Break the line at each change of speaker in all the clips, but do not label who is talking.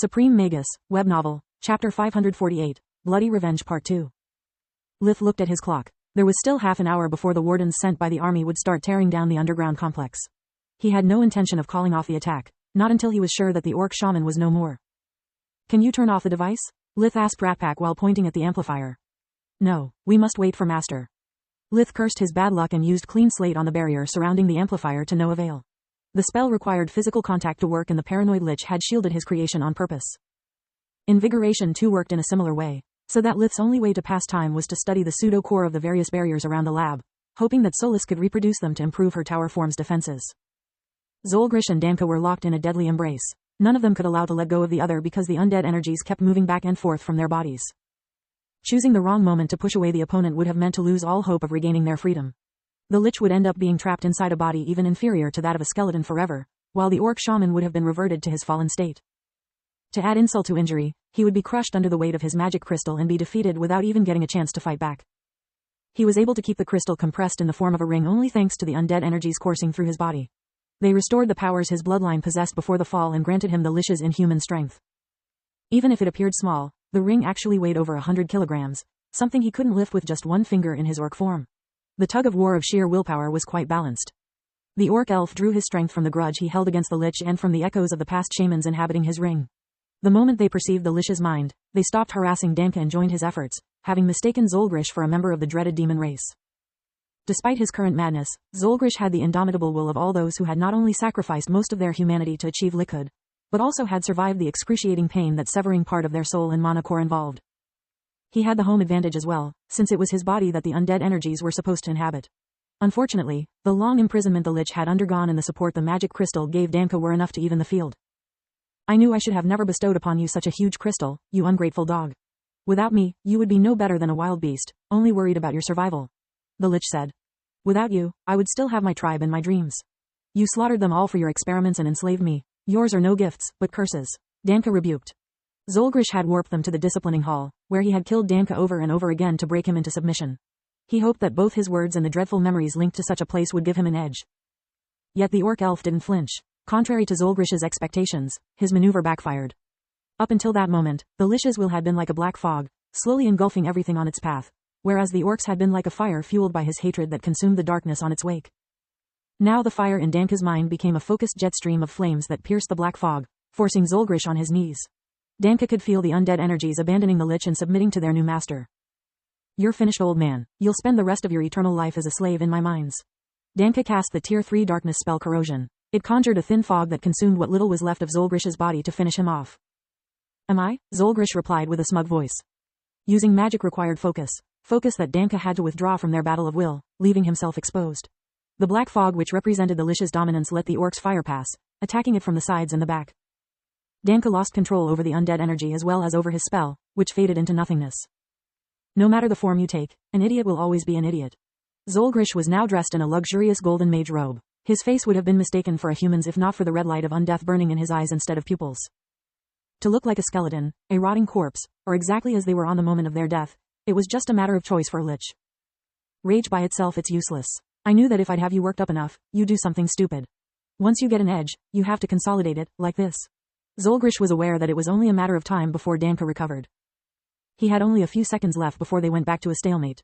Supreme Magus, Web Novel, Chapter 548, Bloody Revenge Part 2. Lith looked at his clock. There was still half an hour before the wardens sent by the army would start tearing down the underground complex. He had no intention of calling off the attack, not until he was sure that the orc shaman was no more. Can you turn off the device? Lith asked Ratpack while pointing at the amplifier. No, we must wait for Master. Lith cursed his bad luck and used clean slate on the barrier surrounding the amplifier to no avail. The spell required physical contact to work and the paranoid lich had shielded his creation on purpose. Invigoration too worked in a similar way, so that Lith's only way to pass time was to study the pseudo-core of the various barriers around the lab, hoping that Solis could reproduce them to improve her tower form's defenses. Zolgrish and Danka were locked in a deadly embrace. None of them could allow to let go of the other because the undead energies kept moving back and forth from their bodies. Choosing the wrong moment to push away the opponent would have meant to lose all hope of regaining their freedom. The lich would end up being trapped inside a body even inferior to that of a skeleton forever, while the orc shaman would have been reverted to his fallen state. To add insult to injury, he would be crushed under the weight of his magic crystal and be defeated without even getting a chance to fight back. He was able to keep the crystal compressed in the form of a ring only thanks to the undead energies coursing through his body. They restored the powers his bloodline possessed before the fall and granted him the lich's inhuman strength. Even if it appeared small, the ring actually weighed over 100 kilograms, something he couldn't lift with just one finger in his orc form. The tug-of-war of sheer willpower was quite balanced. The orc elf drew his strength from the grudge he held against the lich and from the echoes of the past shamans inhabiting his ring. The moment they perceived the lich's mind, they stopped harassing Danka and joined his efforts, having mistaken Zolgrish for a member of the dreaded demon race. Despite his current madness, Zolgrish had the indomitable will of all those who had not only sacrificed most of their humanity to achieve lichhood, but also had survived the excruciating pain that severing part of their soul and mana core involved. He had the home advantage as well, since it was his body that the undead energies were supposed to inhabit. Unfortunately, the long imprisonment the lich had undergone and the support the magic crystal gave Danka were enough to even the field. I knew I should have never bestowed upon you such a huge crystal, you ungrateful dog. Without me, you would be no better than a wild beast, only worried about your survival. The lich said. Without you, I would still have my tribe and my dreams. You slaughtered them all for your experiments and enslaved me. Yours are no gifts, but curses. Danka rebuked. Zolgrish had warped them to the disciplining hall, where he had killed Danka over and over again to break him into submission. He hoped that both his words and the dreadful memories linked to such a place would give him an edge. Yet the orc elf didn't flinch. Contrary to Zolgrish's expectations, his maneuver backfired. Up until that moment, the lich's will had been like a black fog, slowly engulfing everything on its path, whereas the orc's had been like a fire fueled by his hatred that consumed the darkness on its wake. Now the fire in Danka's mind became a focused jet stream of flames that pierced the black fog, forcing Zolgrish on his knees. Danka could feel the undead energies abandoning the lich and submitting to their new master. You're finished, old man. You'll spend the rest of your eternal life as a slave in my mines. Danka cast the Tier 3 darkness spell Corrosion. It conjured a thin fog that consumed what little was left of Zolgrish's body to finish him off. Am I? Zolgrish replied with a smug voice. Using magic required focus that Danka had to withdraw from their battle of will, leaving himself exposed. The black fog which represented the lich's dominance let the orc's fire pass, attacking it from the sides and the back. Danka lost control over the undead energy as well as over his spell, which faded into nothingness. No matter the form you take, an idiot will always be an idiot. Zolgrish was now dressed in a luxurious golden mage robe. His face would have been mistaken for a human's if not for the red light of undeath burning in his eyes instead of pupils. To look like a skeleton, a rotting corpse, or exactly as they were on the moment of their death, it was just a matter of choice for a lich. Rage by itself, it's useless. I knew that if I'd have you worked up enough, you'd do something stupid. Once you get an edge, you have to consolidate it, like this. Zolgrish was aware that it was only a matter of time before Danka recovered. He had only a few seconds left before they went back to a stalemate.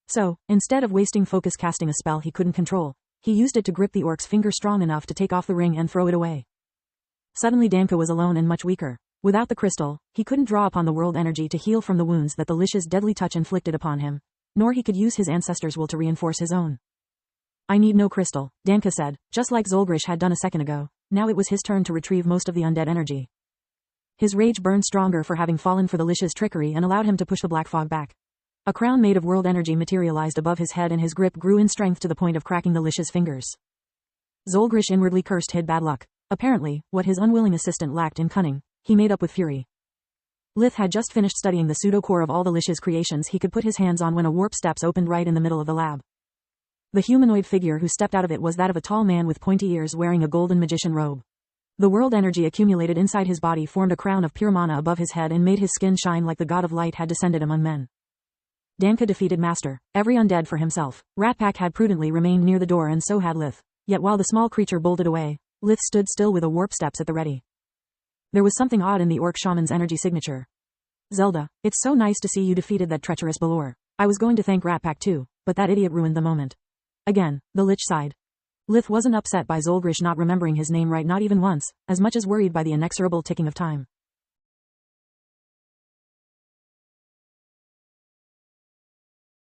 So, instead of wasting focus casting a spell he couldn't control, he used it to grip the orc's finger strong enough to take off the ring and throw it away. Suddenly Danka was alone and much weaker. Without the crystal, he couldn't draw upon the world energy to heal from the wounds that the lich's deadly touch inflicted upon him, nor he could use his ancestors' will to reinforce his own. I need no crystal, Danka said, just like Zolgrish had done a second ago. Now it was his turn to retrieve most of the undead energy. His rage burned stronger for having fallen for the lich's trickery and allowed him to push the black fog back. A crown made of world energy materialized above his head and his grip grew in strength to the point of cracking the lich's fingers. Zolgrish inwardly cursed his bad luck. Apparently, what his unwilling assistant lacked in cunning, he made up with fury. Lith had just finished studying the pseudo-core of all the lich's creations he could put his hands on when a warp steps opened right in the middle of the lab. The humanoid figure who stepped out of it was that of a tall man with pointy ears wearing a golden magician robe. The world energy accumulated inside his body formed a crown of pure mana above his head and made his skin shine like the god of light had descended among men. Danka defeated Master, every undead for himself. Ratpack had prudently remained near the door and so had Lith. Yet while the small creature bolted away, Lith stood still with a warp steps at the ready. There was something odd in the orc shaman's energy signature. Zelda, it's so nice to see you defeated that treacherous Balor. I was going to thank Rat Pack too, but that idiot ruined the moment. Again, the Lich sighed. Lith wasn't upset by Zolgrish not remembering his name right, not even once, as much as worried by the inexorable ticking of time.